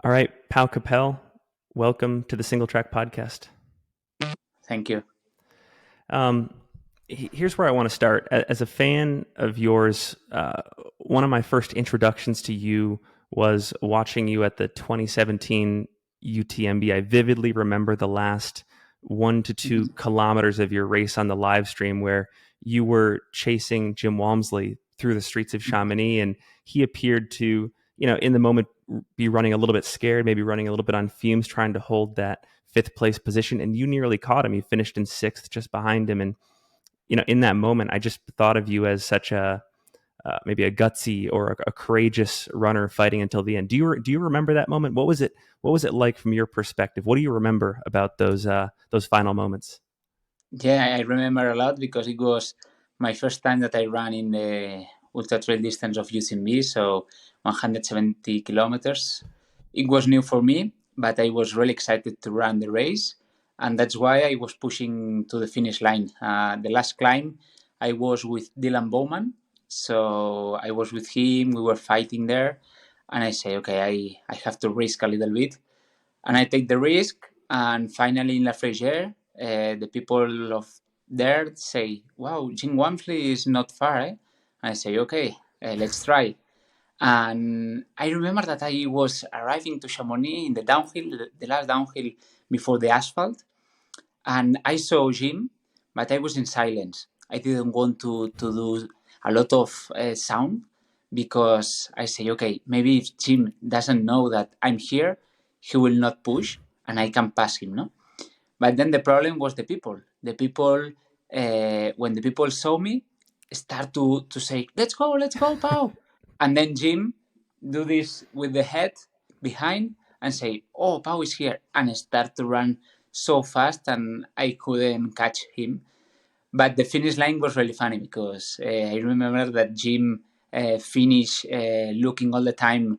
All right, Pau Capell, welcome to the Single Track Podcast. Thank you. Um, Here's where I want to start. As a fan of yours, one of my first introductions to you was watching you at the 2017 UTMB. I vividly remember the last 1 to 2 kilometers of your race on the live stream where you were chasing Jim Walmsley through the streets of Chamonix, and he appeared to, in the moment be running a little bit scared, maybe running a little bit on fumes, trying to hold that fifth place position, and you nearly caught him. You finished in sixth, just behind him. And in that moment, I just thought of you as such a maybe a gutsy or a courageous runner fighting until the end. Do you remember that moment? What was it like from your perspective? What do you remember about those final moments? Yeah, I remember a lot because it was my first time that I ran in the ultra trail distance of UTMB, so 170 kilometers. It was new for me, but I was really excited to run the race, and that's why I was pushing to the finish line. The last climb, I was with Dylan Bowman, so I was with him. We were fighting there, and I say, okay, I have to risk a little bit, and I take the risk. And finally, in La Frégère, the people of there say, "Wow, Jim Wamsley is not far." I say, "Okay, let's try." And I remember that I was arriving to Chamonix in the downhill, the last downhill before the asphalt, and I saw Jim, but I was in silence. I didn't want to do a lot of sound because I say, okay, maybe if Jim doesn't know that I'm here, he will not push and I can pass him, no? But then the problem was the people. The people, when the people saw me, start to say, let's go, Pau. And then Jim do this with the head behind and say, oh, Pau is here. And start to run so fast and I couldn't catch him. But the finish line was really funny because I remember that Jim finished looking all the time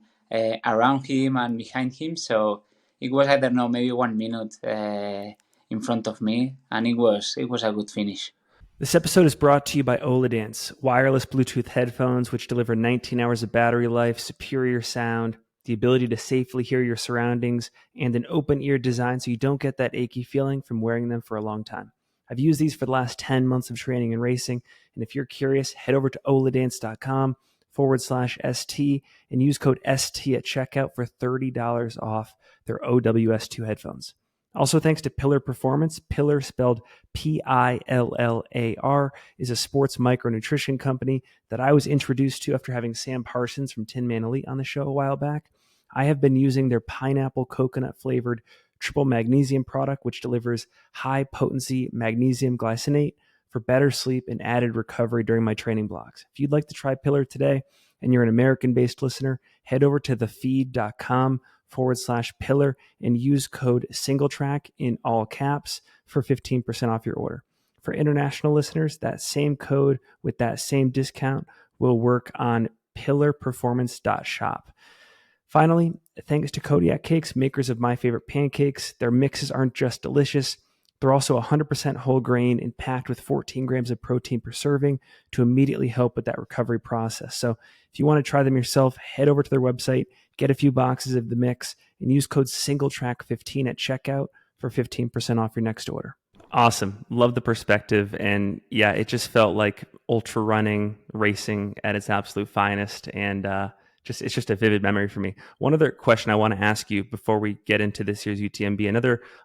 around him and behind him. So it was, I don't know, maybe 1 minute in front of me, and it was a good finish. This episode is brought to you by Oladance, wireless Bluetooth headphones which deliver 19 hours of battery life, superior sound, the ability to safely hear your surroundings, and an open ear design so you don't get that achy feeling from wearing them for a long time. I've used these for the last 10 months of training and racing, and if you're curious, head over to oladance.com/ST and use code ST at checkout for $30 off their OWS2 headphones. Also, thanks to Pillar Performance. Pillar, spelled Pillar, is a sports micronutrition company that I was introduced to after having Sam Parsons from Tin Man Elite on the show a while back. I have been using their pineapple coconut flavored triple magnesium product, which delivers high potency magnesium glycinate for better sleep and added recovery during my training blocks. If you'd like to try Pillar today and you're an American based listener, head over to thefeed.com/pillar and use code SingleTrack in all caps for 15% off your order. For international listeners, that same code with that same discount will work on pillarperformance.shop. Finally, thanks to Kodiak Cakes, makers of my favorite pancakes. Their mixes aren't just delicious, they're also 100% whole grain and packed with 14 grams of protein per serving to immediately help with that recovery process. So if you want to try them yourself, head over to their website, get a few boxes of the mix, and use code SingleTrack15 at checkout for 15% off your next order. Awesome. Love the perspective. And yeah, it just felt like ultra running, racing at its absolute finest. And it's just a vivid memory for me. One other question I want to ask you before we get into this year's UTMB,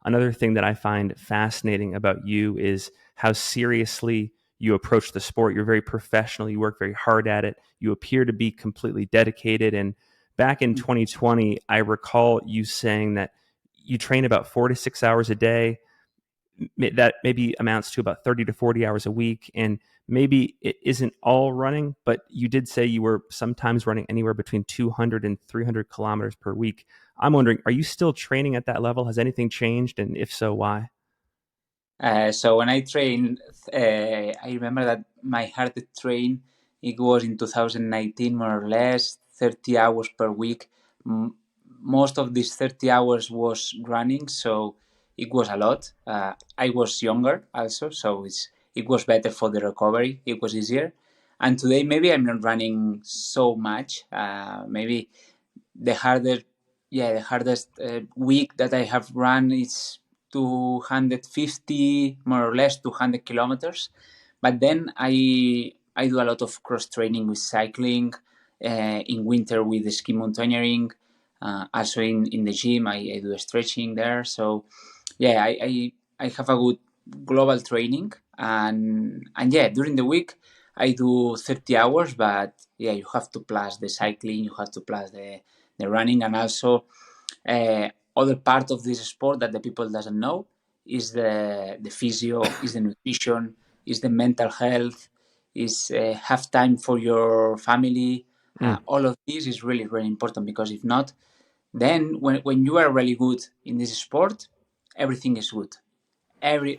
another thing that I find fascinating about you is how seriously you approach the sport. You're very professional. You work very hard at it. You appear to be completely dedicated. And back in 2020, I recall you saying that you train about 4 to 6 hours a day. That maybe amounts to about 30 to 40 hours a week. And maybe it isn't all running, but you did say you were sometimes running anywhere between 200 and 300 kilometers per week. I'm wondering, are you still training at that level? Has anything changed? And if so, why? So when I trained, I remember that my hardest train, it was in 2019, more or less, 30 hours per week. Most of these 30 hours was running, so it was a lot. I was younger also, so it was better for the recovery. It was easier. And today, maybe I'm not running so much. Maybe the harder the hardest week that I have run is 250, more or less 200 kilometers. But then I do a lot of cross training with cycling, in winter with the ski mountaineering, also in the gym I do stretching there. So yeah, I have a good global training, and yeah, during the week I do 30 hours, but yeah, you have to plus the cycling, you have to plus the running, and also other part of this sport that the people doesn't know is the physio, is the nutrition, is the mental health, is have time for your family. All of this is really, really important, because if not, then when you are really good in this sport, everything is good.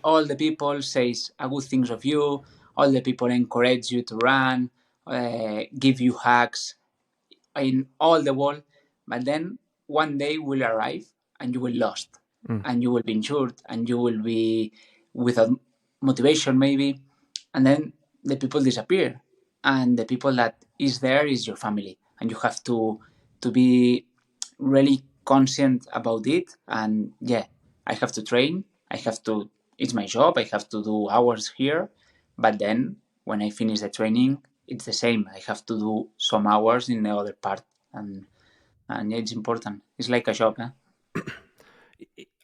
All the people says a good things of you. All the people encourage you to run, give you hugs in all the world. But then one day will arrive and you will lost, and you will be injured, and you will be without motivation maybe, and then the people disappear, and the people that is there is your family, and you have to be really conscient about it. And yeah, I have to train, I have to, it's my job, I have to do hours here, but then when I finish the training, it's the same, I have to do some hours in the other part. And yeah, it's important, it's like a job.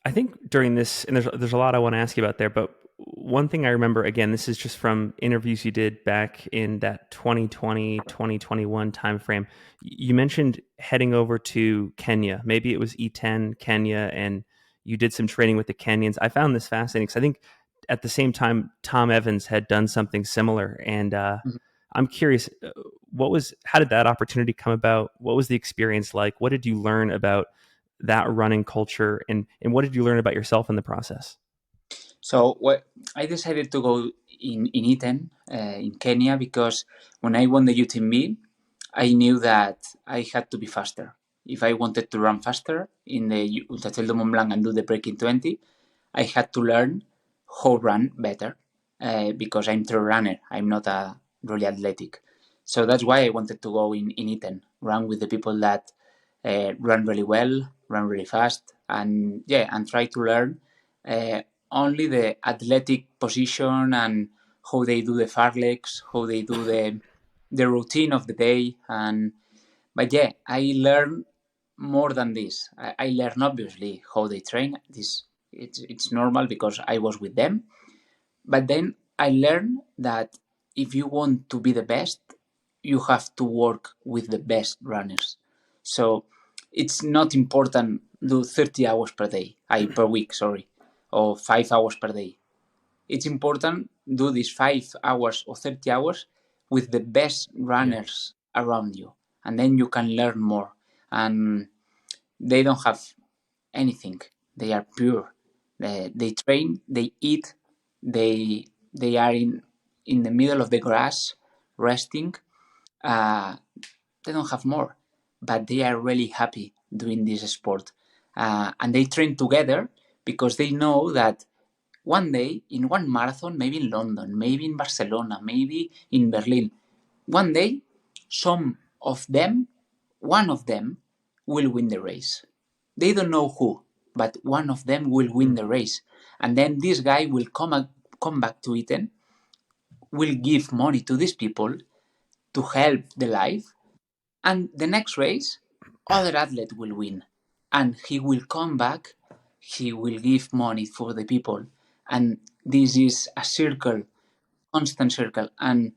I think during this, and there's a lot I want to ask you about there, but one thing I remember, again, this is just from interviews you did back in that 2020, 2021 timeframe. You mentioned heading over to Kenya. Maybe it was E10 Kenya, and you did some training with the Kenyans. I found this fascinating because I think at the same time, Tom Evans had done something similar. And Mhm. I'm curious, how did that opportunity come about? What was the experience like? What did you learn about that running culture, and what did you learn about yourself in the process? So I decided to go in Iten, in Kenya, because when I won the UTMB, I knew that I had to be faster. If I wanted to run faster in the Ultra Trail de Mont Blanc and do the breaking 20, I had to learn how run better, because I'm trail runner. I'm not a really athletic. So that's why I wanted to go in Iten, run with the people that run really well, run really fast, and yeah, and try to learn uh, only the athletic position and how they do the farlegs, how they do the routine of the day. And but yeah, I learned more than this. I learned obviously how they train. This it's normal because I was with them. But then I learned that if you want to be the best, you have to work with the best runners. So it's not important do 30 hours per day, per week, sorry, or 5 hours per day. It's important do these 5 hours or 30 hours with the best Yeah. runners around you, and then you can learn more. And they don't have anything. They are pure. They train, they eat, they are in the middle of the grass resting. Uh, they don't have more, but they are really happy doing this sport. And they train together because they know that one day in one marathon, maybe in London, maybe in Barcelona, maybe in Berlin, one day some of them, one of them will win the race. They don't know who, but one of them will win the race. And then this guy will come back to Iten, will give money to these people to help the life, and the next race, other athlete will win. And he will come back, he will give money for the people. And this is a circle, constant circle. And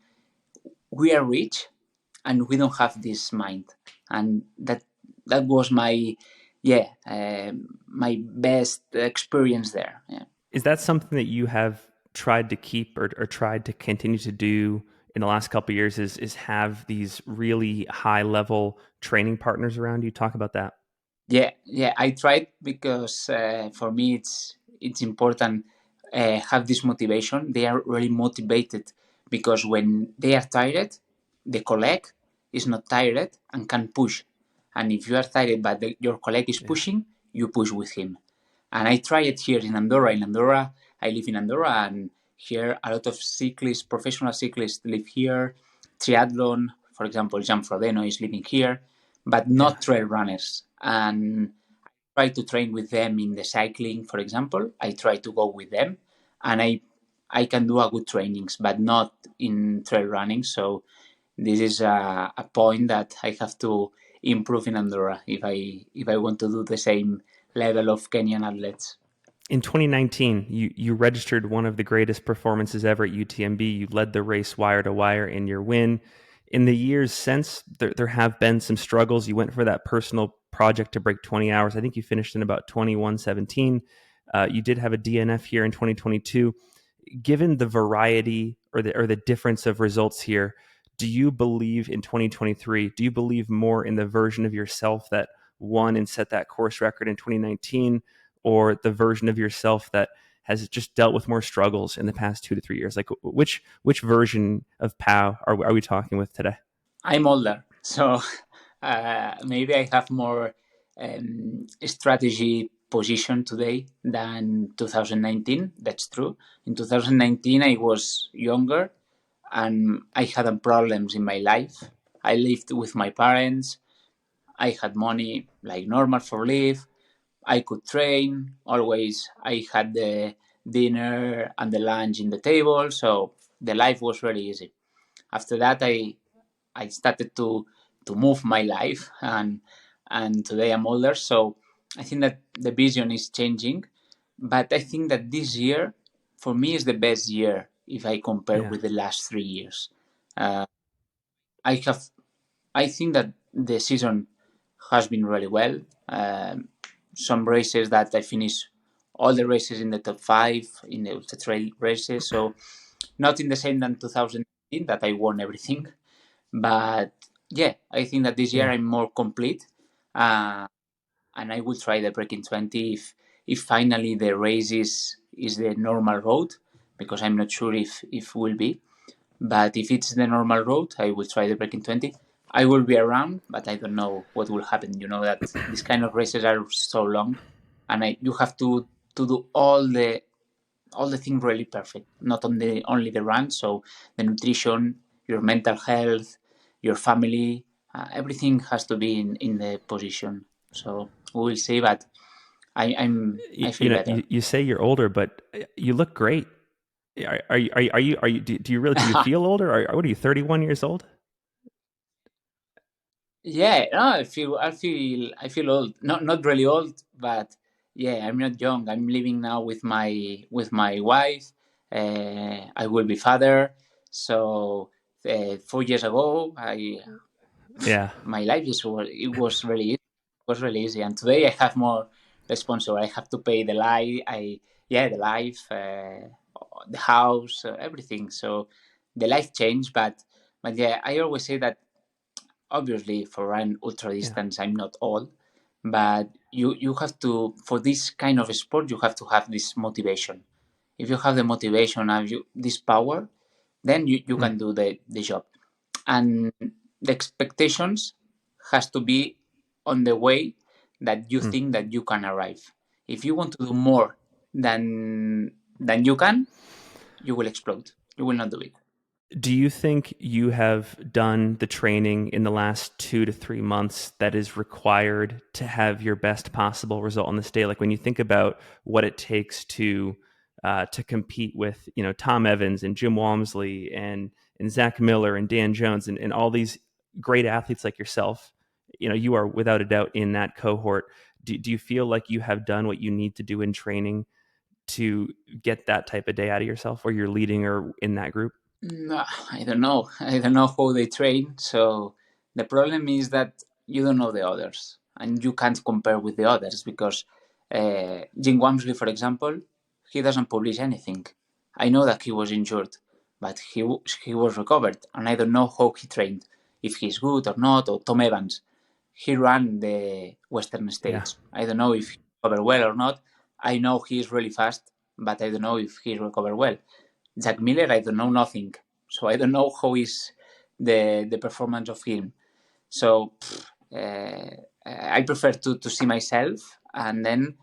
we are rich and we don't have this mind. And that was my best experience there. Yeah. Is that something that you have tried to keep, or tried to continue to do in the last couple of years, is have these really high level training partners around you? Talk about that. Yeah. I tried because for me it's important have this motivation. They are really motivated because when they are tired, the colleague is not tired and can push. And if you are tired but your colleague is Yeah. pushing, you push with him. And I try it here in Andorra. In Andorra, I live in Andorra, and here a lot of cyclists, professional cyclists, live here. Triathlon, for example, Jan Frodeno is living here, but Yeah. not trail runners. And try to train with them in the cycling, for example. I try to go with them, and I can do a good trainings, but not in trail running. So this is a point that I have to improve in Andorra if I want to do the same level of Kenyan athletes. In 2019, you registered one of the greatest performances ever at UTMB. You led the race wire to wire in your win. In the years since, there have been some struggles. You went for that personal project to break 20 hours. I think you finished in about 21:17. You did have a DNF here in 2022. Given the variety or the difference of results here, do you believe in 2023? Do you believe more in the version of yourself that won and set that course record in 2019, or the version of yourself that has just dealt with more struggles in the past 2 to 3 years? Like which version of Pau are we talking with today? I'm older, so maybe I have more strategy position today than 2019. That's true. In 2019, I was younger and I had problems in my life. I lived with my parents. I had money like normal for live. I could train always. I had the dinner and the lunch in the table, so the life was very easy. After that, I started to move my life, and today I'm older, so I think that the vision is changing. But I think that this year, for me, is the best year if I compare Yeah. with the last 3 years. Uh, I have, I think that the season has been really well. Some races that I finished all the races in the top five in the ultra trail races, so not in the same than 2018 that I won everything. But yeah, I think that this year Yeah. I'm more complete, and I will try the breaking 20 if finally the race is the normal road, because I'm not sure if will be. But if it's the normal road, I will try the breaking 20. I will be around, but I don't know what will happen. You know that these kind of races are so long, and you have to do all the things really perfect, not only the run. So the nutrition, your mental health, your family, everything has to be in the position. So we will see, but I feel better. You say you're older, but you look great. Do you really, do you feel older? What are you, 31 years old? Yeah, no, I feel old. Not really old, but yeah, I'm not young. I'm living now with my wife. I will be father. So 4 years ago, I Yeah. my life it was really easy. It was really easy, and today I have more responsible. I have to pay the life. The life, the house, everything. So the life changed, but yeah, I always say that obviously for an ultra Yeah. distance I'm not old, but you have to, for this kind of sport, you have to have this motivation. If you have the motivation and this power, then you Mm. can do the job. And the expectations has to be on the way that you Mm. think that you can arrive. If you want to do more than you can, you will explode. You will not do it. Do you think you have done the training in the last 2 to 3 months that is required to have your best possible result on this day? Like when you think about what it takes to compete with, Tom Evans and Jim Walmsley and Zach Miller and Dan Jones and all these great athletes like yourself, you are without a doubt in that cohort. Do you feel like you have done what you need to do in training to get that type of day out of yourself, or you're leading or in that group? No, I don't know. I don't know how they train. So the problem is that you don't know the others, and you can't compare with the others because Jim Wamsley, for example, he doesn't publish anything. I know that he was injured, but he was recovered, and I don't know how he trained, if he's good or not. Or Tom Evans, he ran the Western Yeah. States. I don't know if he recovered well or not. I know he's really fast, but I don't know if he recovered well. Jack Miller, I don't know nothing, so I don't know how is the performance of him. So I prefer to see myself and then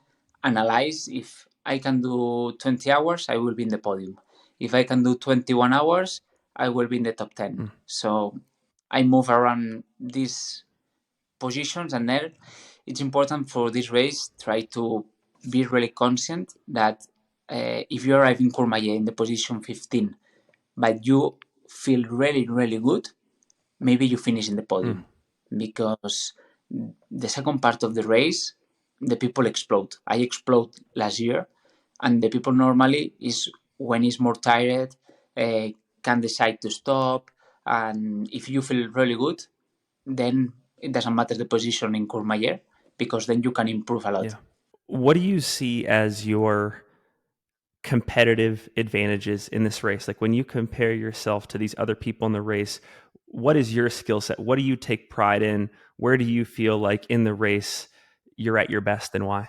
analyze. If I can do 20 hours, I will be in the podium. If I can do 21 hours, I will be in the top 10. Mm. So I move around these positions, and then it's important for this race, try to be really conscious that if you arrive in Courmayeur in the position 15, but you feel really, really good, maybe you finish in the podium. Because the second part of the race, the people explode. I explode last year, and the people normally is when he's more tired, can decide to stop. And if you feel really good, then it doesn't matter the position in Courmayeur, because then you can improve a lot. Yeah. What do you see as your competitive advantages in this race? Like when you compare yourself to these other people in the race, what is your skill set? What do you take pride in? Where do you feel like in the race you're at your best, and why?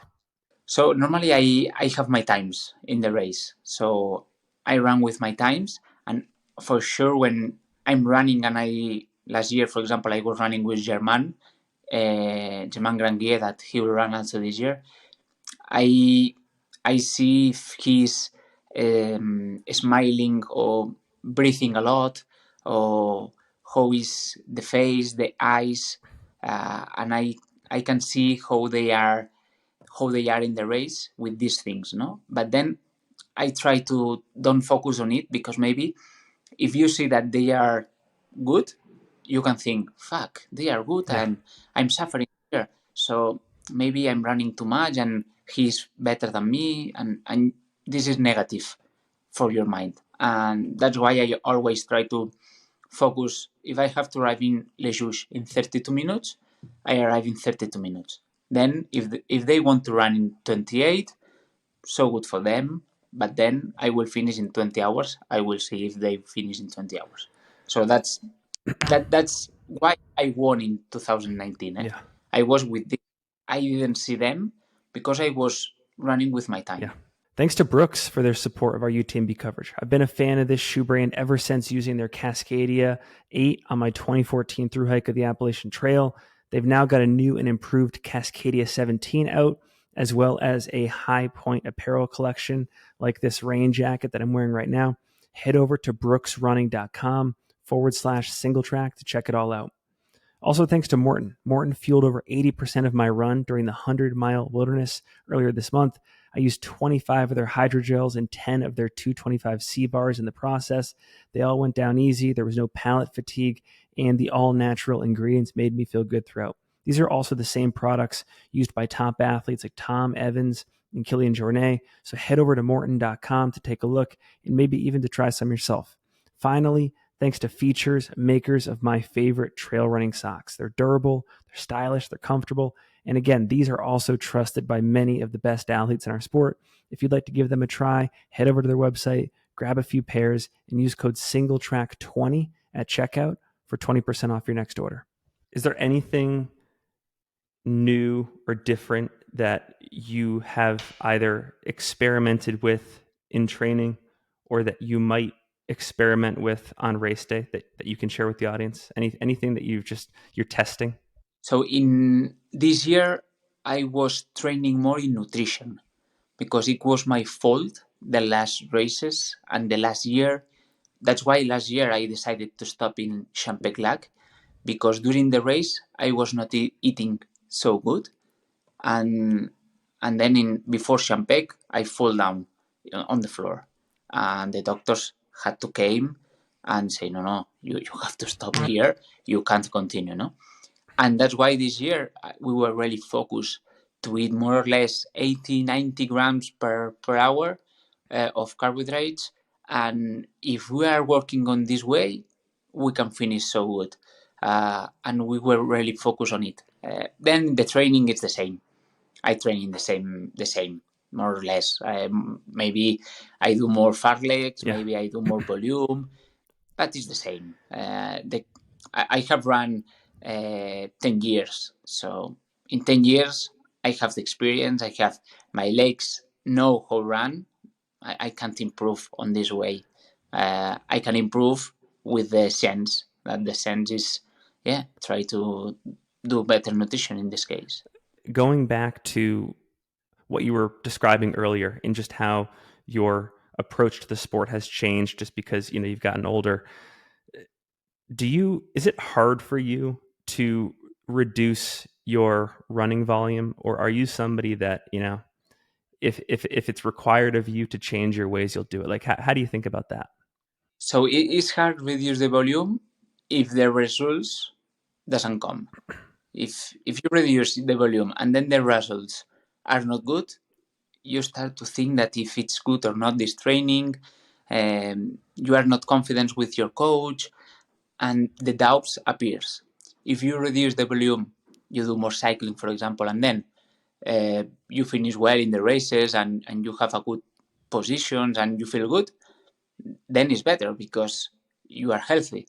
So normally I have my times in the race. So I run with my times, and for sure when I'm running, and last year, for example, I was running with Germain Grandier, that he will run also this year. I see if he's smiling or breathing a lot, or how is the face, the eyes, and I can see how they are in the race with these things, no? But then I try to don't focus on it, because maybe if you see that they are good, you can think, fuck, they are good, Yeah. and I'm suffering here. So maybe I'm running too much and he's better than me, and this is negative for your mind. And that's why I always try to focus. If I have to arrive in Les Jouges in 32 minutes, I arrive in 32 minutes. Then if they want to run in 28, so good for them. But then I will finish in 20 hours. I will see if they finish in 20 hours. So that's why I won in 2019. Yeah. I was with this. I didn't see them because I was running with my time. Yeah. Thanks to Brooks for their support of our UTMB coverage. I've been a fan of this shoe brand ever since using their Cascadia 8 on my 2014 thru hike of the Appalachian Trail. They've now got a new and improved Cascadia 17 out, as well as a high point apparel collection like this rain jacket that I'm wearing right now. Head over to brooksrunning.com/single track to check it all out. Also, thanks to Morton. Morton fueled over 80% of my run during the 100-mile wilderness earlier this month. I used 25 of their hydrogels and 10 of their 225 C bars in the process. They all went down easy. There was no palate fatigue, and the all-natural ingredients made me feel good throughout. These are also the same products used by top athletes like Tom Evans and Kilian Jornet. So head over to Morton.com to take a look and maybe even to try some yourself. Finally, thanks to Features, makers of my favorite trail running socks. They're durable, they're stylish, they're comfortable. And again, these are also trusted by many of the best athletes in our sport. If you'd like to give them a try, head over to their website, grab a few pairs, and use code SingleTrack20 at checkout for 20% off your next order. Is there anything new or different that you have either experimented with in training or that you might experiment with on race day that you can share with the audience? Anything that you're testing? So in this year, I was training more in nutrition, because it was my fault the last races and the last year. That's why last year I decided to stop in Champeclac, because during the race I was not eating so good, and then before Champec I fall down on the floor, and the doctors had to came and say, no, you have to stop here, you can't continue, no. And that's why this year we were really focused to eat more or less 80-90 grams per hour of carbohydrates. And if we are working on this way, we can finish so good. And we were really focused on it. Then the training is the same. I train in the same, more or less. Maybe I do more fartleks, maybe I do more volume. That is the same. I have run 10 years. So in 10 years, I have the experience. I have my legs know how to run. I can't improve on this way. I can improve with the sense. That the sense is, try to do better nutrition in this case. Going back to what you were describing earlier and just how your approach to the sport has changed just because you've gotten older, is it hard for you to reduce your running volume, or are you somebody that, if it's required of you to change your ways, you'll do it? Like, how do you think about that? So it's hard to reduce the volume if the results doesn't come. If you reduce the volume and then the results are not good, you start to think that if it's good or not, this training, you are not confident with your coach, and the doubts appears. If you reduce the volume, you do more cycling, for example, and then you finish well in the races, and you have a good positions and you feel good, then it's better because you are healthy.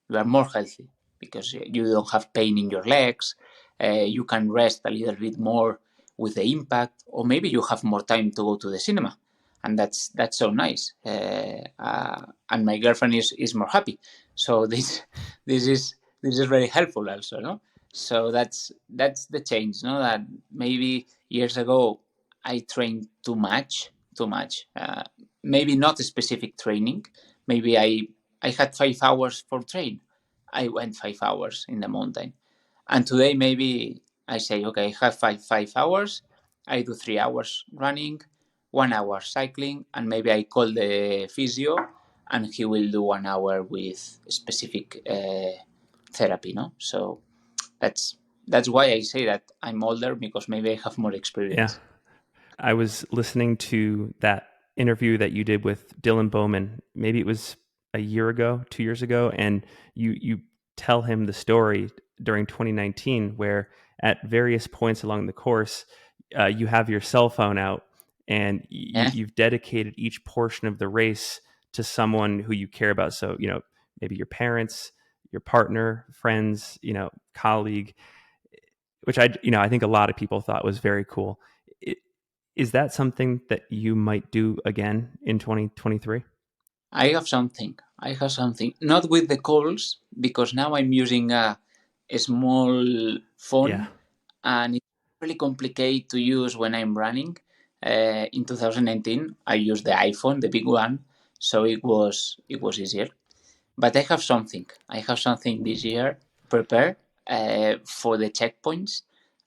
You are more healthy because you don't have pain in your legs. You can rest a little bit more with the impact, or maybe you have more time to go to the cinema, and that's so nice. And my girlfriend is more happy. So this is very helpful also, no? So that's the change, no? That maybe years ago I trained too much. Maybe not a specific training. Maybe I had 5 hours for train. I went 5 hours in the mountain. And today maybe I say, okay, I have five hours. I do 3 hours running, 1 hour cycling, and maybe I call the physio, and he will do 1 hour with specific therapy. No, so that's why I say that I'm older, because maybe I have more Yeah. experience. I was listening to that interview that you did with Dylan Bowman. Maybe it was a year ago, 2 years ago, and you tell him the story during 2019, where at various points along the course, you have your cell phone out, and Yeah, you've dedicated each portion of the race to someone who you care about. So, maybe your parents, your partner, friends, colleague, which I think a lot of people thought was very cool. Is that something that you might do again in 2023? I have something. I have something. Not with the calls, because now I'm using a small Yeah. phone, and it's really complicated to use when I'm running. In 2019, I used the iPhone, the big one, so it was easier. But I have something. I have something this year prepared for the checkpoints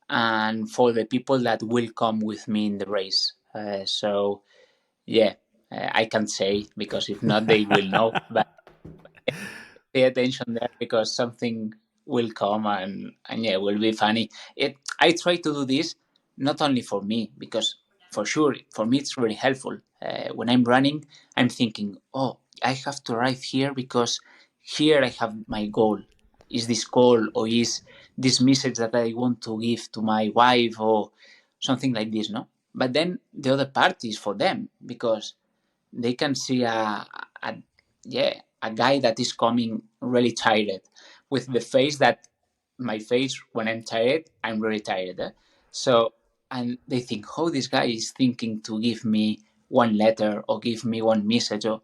and for the people that will come with me in the race. So yeah, I can't say, because if not, they will know. But pay attention there, because something will come, and yeah, it will be funny. I try to do this not only for me, because for sure for me it's really helpful. When I'm running, I'm thinking, oh, I have to arrive here because here I have my goal. Is this goal, or is this message that I want to give to my wife, or something like this, no? But then the other part is for them, because they can see a yeah, a guy that is coming really tired, with the face that my face when I'm tired, I'm really tired. So, and they think, oh, this guy is thinking to give me one letter or give me one message or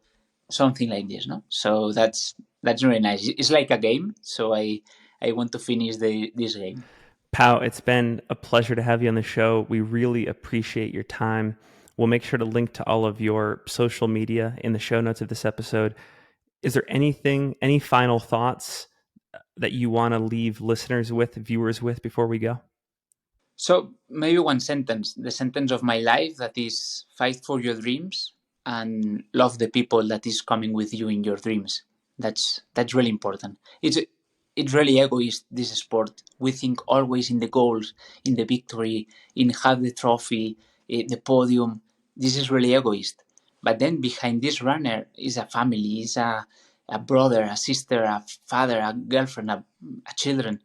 something like this, no? So that's really nice. It's like a game. So I want to finish this game. Pau, it's been a pleasure to have you on the show. We really appreciate your time. We'll make sure to link to all of your social media in the show notes of this episode. Is there any final thoughts that you want to leave listeners with, viewers with, before we go? So maybe one sentence, the sentence of my life, that is, fight for your dreams and love the people that is coming with you in your dreams. That's really important. It's really egoist, this sport. We think always in the goals, in the victory, in have the trophy, the podium. This is really egoist. But then behind this runner is a family, is a brother, a sister, a father, a girlfriend, a children.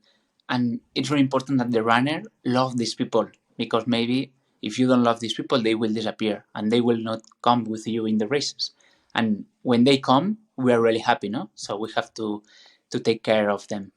And it's really important that the runner love these people, because maybe if you don't love these people, they will disappear and they will not come with you in the races. And when they come, we are really happy, no? So we have to take care of them.